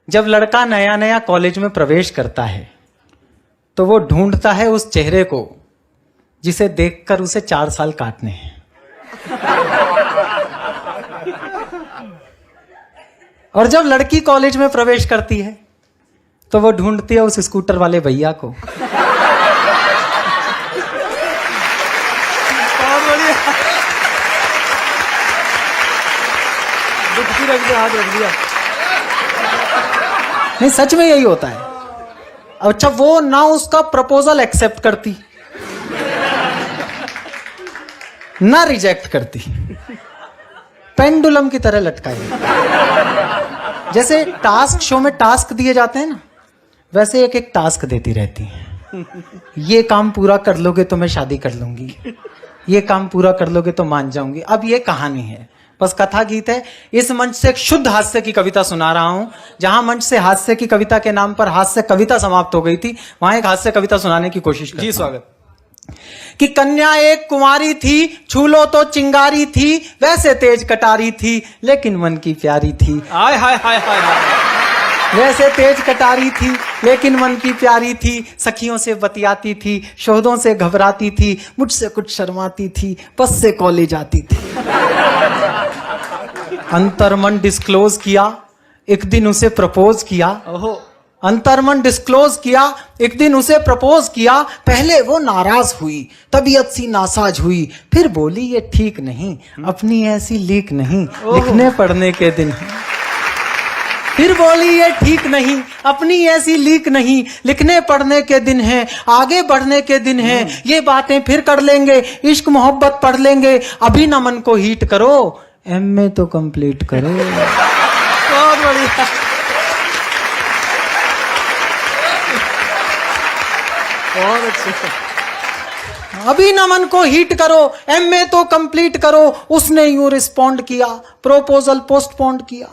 जब लड़का नया नया कॉलेज में प्रवेश करता है तो वो ढूंढता है उस चेहरे को जिसे देखकर उसे 4 साल काटने हैं। और जब लड़की कॉलेज में प्रवेश करती है तो वो ढूंढती है उस स्कूटर वाले भैया को। बहुत बढ़िया। डुबकी रख दिया, हाथ रख दिया। नहीं, सच में यही होता है। अच्छा, वो ना उसका प्रपोजल एक्सेप्ट करती ना रिजेक्ट करती, पेंडुलम की तरह लटकाई। जैसे टास्क शो में टास्क दिए जाते हैं ना, वैसे एक एक टास्क देती रहती है। ये काम पूरा कर लोगे तो मैं शादी कर लूंगी, ये काम पूरा कर लोगे तो मान जाऊंगी। अब ये कहानी है, बस कथा गीत है। इस मंच से एक शुद्ध हास्य की कविता सुना रहा हूं। जहां मंच से हास्य की कविता के नाम पर हास्य कविता समाप्त हो गई थी, वहां एक हास्य कविता सुनाने की कोशिश करता हूं। जी स्वागत। कि कन्या एक कुमारी थी, छूलो तो चिंगारी थी, वैसे तेज कटारी थी लेकिन मन की प्यारी थी। हाय हाय हाय हाय हाय। वैसे तेज कटारी थी लेकिन मन की प्यारी थी, सखियों से बतियाती थी, शोहदों से घबराती थी, मुझसे कुछ शर्माती थी, बस से कॉलेज आती थी। अंतर्मन डिस्क्लोज किया, एक दिन उसे प्रपोज किया। ओहो। अंतर्मन डिस्क्लोज किया, एक दिन उसे प्रपोज किया। पहले वो नाराज हुई, तबीयत सी नासाज हुई, फिर बोली ये ठीक नहीं, अपनी ऐसी लीक नहीं, लिखने पढ़ने के दिन है। फिर बोली ये ठीक नहीं, अपनी ऐसी लीक नहीं, लिखने पढ़ने के दिन है, आगे बढ़ने के दिन है, ये बातें फिर कर लेंगे, इश्क मोहब्बत पढ़ लेंगे, अभी न मन को हीट करो, एमए तो कंप्लीट करो। बहुत बढ़िया। बहुत अच्छे। अभी न मन को हीट करो, एमए तो कंप्लीट करो। उसने यूं रिस्पॉन्ड किया, प्रोपोजल पोस्टपोन्ड किया।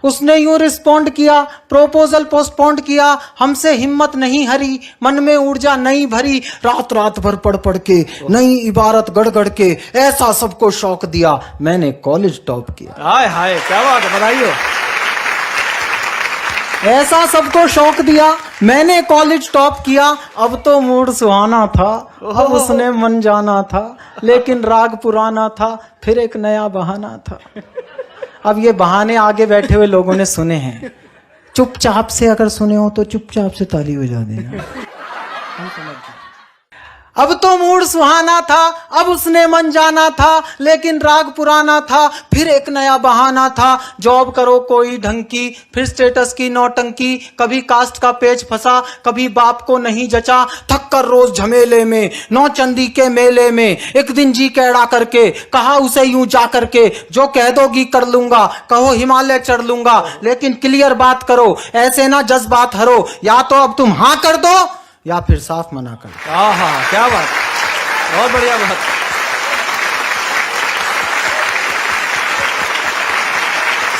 उसने यूं रिस्पॉन्ड किया, प्रोपोजल पोस्टपोन्ड किया। हमसे हिम्मत नहीं हरी, मन में ऊर्जा नहीं भरी, रात रात भर पढ़ पढ़ के, नई इबारत गढ़ गढ़ के, ऐसा सबको शौक दिया, मैंने कॉलेज टॉप किया। हाय हाय, क्या बात है, बधाई हो। ऐसा सबको शौक दिया, मैंने कॉलेज टॉप किया। अब तो मूड सुहाना था, अब उसने मन जाना था, लेकिन राग पुराना था, फिर एक नया बहाना था। अब ये बहाने आगे बैठे हुए लोगों ने सुने हैं, चुपचाप से अगर सुने हो तो चुपचाप से ताली बजा देना। अब तो मूड सुहाना था, अब उसने मन जाना था, लेकिन राग पुराना था, फिर एक नया बहाना था। जॉब करो कोई ढंग की, फिर स्टेटस की नौटंकी, कभी कास्ट का पेच फंसा, कभी बाप को नहीं जचा, थक कर रोज झमेले में, नौचंदी के मेले में, एक दिन जी कैड़ा करके कहा उसे यूं जा करके, जो कह दोगी कर लूंगा, कहो हिमालय चढ़ लूंगा, लेकिन क्लियर बात करो, ऐसे ना जज्बात हरो, या तो अब तुम हाँ कर दो या फिर साफ मना कर दो। आहा, क्या बात, बहुत बढ़िया बात।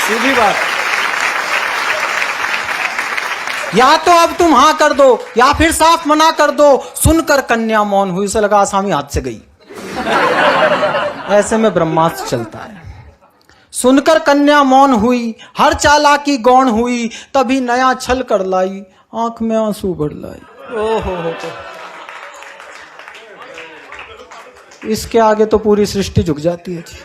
सीधी बात। या तो अब तुम हाँ कर दो या फिर साफ मना कर दो। सुनकर कन्या मौन हुई, उसे लगा आसामी हाथ से गई। ऐसे में ब्रह्मास्त्र चलता है। सुनकर कन्या मौन हुई, हर चालाकी गौण हुई, तभी नया छल कर लाई, आंख में आंसू भर लाई। ओहो। इसके आगे तो पूरी सृष्टि झुक जाती है जी।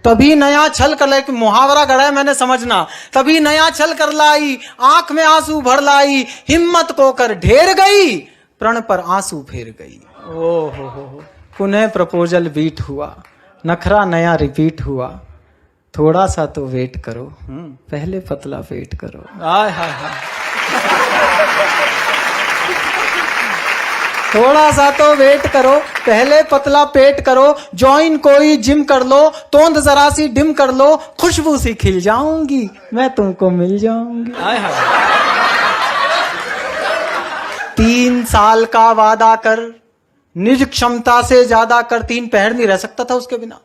तभी नया छल कर लाई, मुहावरा गढ़ा है मैंने, समझना। तभी नया छल कर लाई, आंख में आंसू भर लाई, हिम्मत को कर ढेर गई, प्रण पर आंसू फेर गई। ओहो। पुनः प्रपोजल बीट हुआ, नखरा नया रिपीट हुआ, थोड़ा सा तो वेट करो, पहले पतला पेट करो। हाय हाय हाय। थोड़ा सा तो वेट करो, पहले पतला पेट करो, ज्वाइन कोई जिम कर लो, तोंद जरा सी डिम कर लो, खुशबू सी खिल जाऊंगी, मैं तुमको मिल जाऊंगी। हाय हाय। 3 साल का वादा कर, निज क्षमता से ज्यादा कर। 3 पहर नहीं रह सकता था उसके बिना।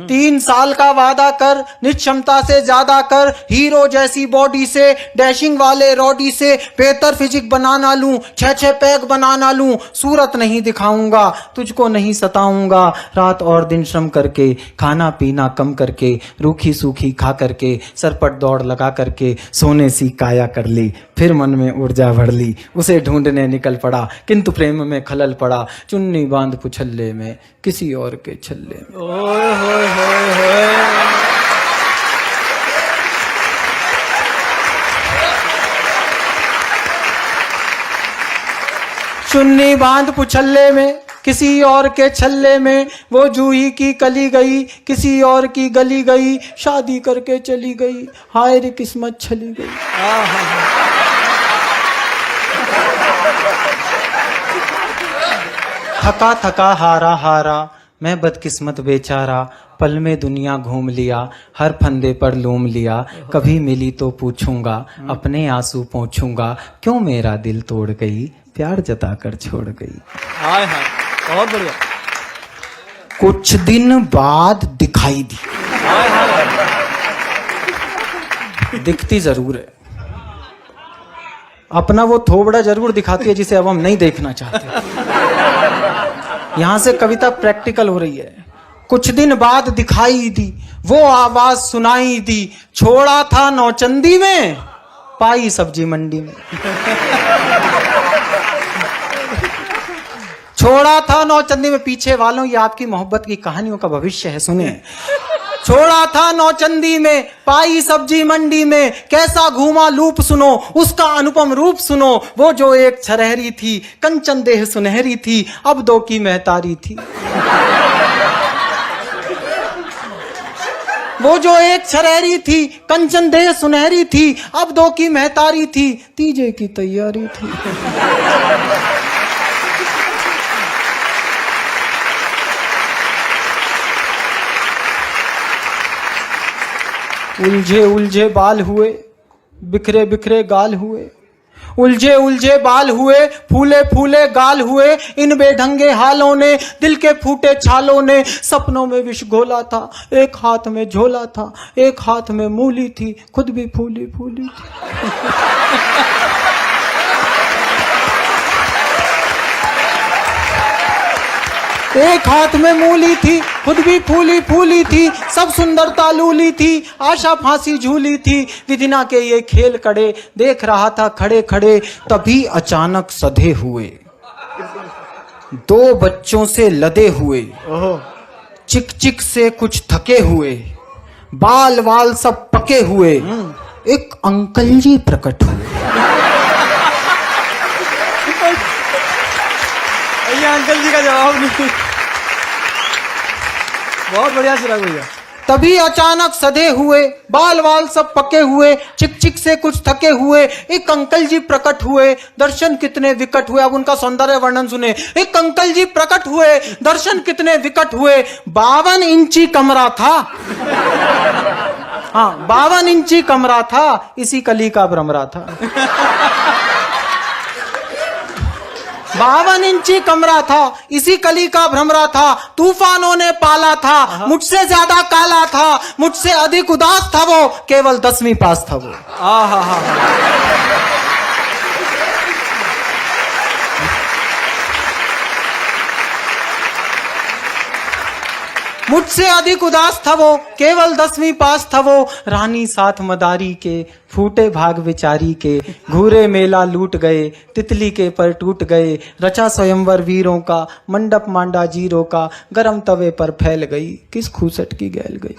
3 साल का वादा कर, निक्षमता से ज्यादा कर, हीरो जैसी बॉडी से, डैशिंग वाले रॉडी से बेहतर फिजिक बनाना लूं, 6 पैक बनाना लूं, सूरत नहीं दिखाऊंगा, तुझको नहीं सताऊंगा, रात और दिन श्रम करके, खाना पीना कम करके, रूखी सूखी खा करके, सरपट दौड़ लगा करके, सोने सी काया कर ली, फिर मन में ऊर्जा भर ली, उसे ढूंढने निकल पड़ा, किंतु प्रेम में खलल पड़ा, चुन्नी बांध पुछल्ले में, किसी और के छल्ले में। ओए होए होए होए। चुन्नी बांध पुछल्ले में, किसी और के छल्ले में, वो जूही की कली गई, किसी और की गली गई, शादी करके चली गई, हाय रे किस्मत छली गई। थका थका हारा हारा, मैं बदकिस्मत बेचारा, पल में दुनिया घूम लिया, हर फंदे पर लूम लिया, कभी मिली तो पूछूंगा, अपने आंसू पोंछूंगा, क्यों मेरा दिल तोड़ गई, प्यार जताकर छोड़ गई। हाय हाय, बहुत बढ़िया। कुछ दिन बाद दिखाई दी। हाय हाय। दिखती जरूर है, अपना वो थोबड़ा जरूर दिखाती है जिसे अब हम नहीं देखना चाहते। यहां से कविता प्रैक्टिकल हो रही है। कुछ दिन बाद दिखाई दी, वो आवाज सुनाई दी, छोड़ा था नौचंदी में, पाई सब्जी मंडी में। छोड़ा था नौचंदी में, पीछे वालों ये आपकी मोहब्बत की कहानियों का भविष्य है, सुने। छोड़ा था नौचंदी में, पाई सब्जी मंडी में, कैसा घूमा लूप सुनो, उसका अनुपम रूप सुनो, वो जो एक छरहरी थी, कंचन देह सुनहरी थी, अब दो की महतारी थी। वो जो एक छरहरी थी, कंचन देह सुनहरी थी, अब दो की महतारी थी, तीजे की तैयारी थी। उलझे उलझे बाल हुए, बिखरे बिखरे गाल हुए, उलझे उलझे बाल हुए, फूले फूले गाल हुए, इन बेढंगे हालों ने, दिल के फूटे छालों ने, सपनों में विष घोला था, एक हाथ में झोला था, एक हाथ में मूली थी, खुद भी फूली फूली थी। एक हाथ में मूली थी, खुद भी फूली फूली थी, सब सुंदरता लूली थी, आशा फांसी झूली थी, विधिना के ये खेल कड़े, देख रहा था खड़े खड़े, तभी अचानक सधे हुए, 2 बच्चों से लदे हुए, चिक चिक से कुछ थके हुए, बाल वाल सब पके हुए, एक अंकल जी प्रकट हुए। ये अंकल जी का जवाब नहीं। बहुत बढ़िया चिराग भैया। तभी अचानक सधे हुए, बाल वाल सब पके हुए, चिक चिक से कुछ थके हुए, एक अंकल जी प्रकट हुए, दर्शन कितने विकट हुए। अब उनका सौंदर्य वर्णन सुने। एक अंकल जी प्रकट हुए, दर्शन कितने विकट हुए, 52 इंची कमरा था। हाँ, 52 इंची कमरा था, इसी कली का भ्रमरा था। 52 इंची कमरा था, इसी कली का भ्रमरा था, तूफानों ने पाला था, मुझसे ज्यादा काला था, मुझसे अधिक उदास था वो, केवल 10वीं पास था वो। मुझसे अधिक उदास था वो, केवल 10वीं पास था वो, रानी साथ मदारी के, फूटे भाग विचारी के, घूरे मेला लूट गए, तितली के पर टूट गए, रचा स्वयंवर वीरों का, मंडप मांडा जीरो का, गरम तवे पर फैल गई, किस खूसट की गैल गई।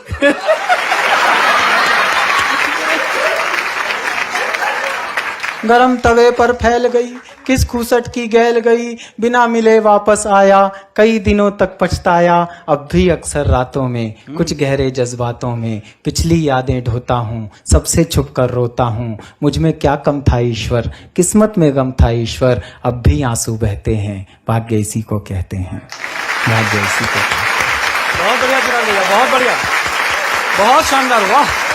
गरम तवे पर फैल गई, किस खूसट की गैल गई, बिना मिले वापस आया, कई दिनों तक पछताया, अब भी अक्सर रातों में, कुछ गहरे जज्बातों में, पिछली यादें ढोता हूँ, सबसे छुप कर रोता हूँ, मुझ में क्या कम था ईश्वर, किस्मत में गम था ईश्वर, अब भी आंसू बहते हैं, भाग्य इसी को कहते हैं, भाग्य इसी को कहते हैं। बहुत बढ़िया चिराग भैया, बहुत बढ़िया, बहुत शानदार, वाह।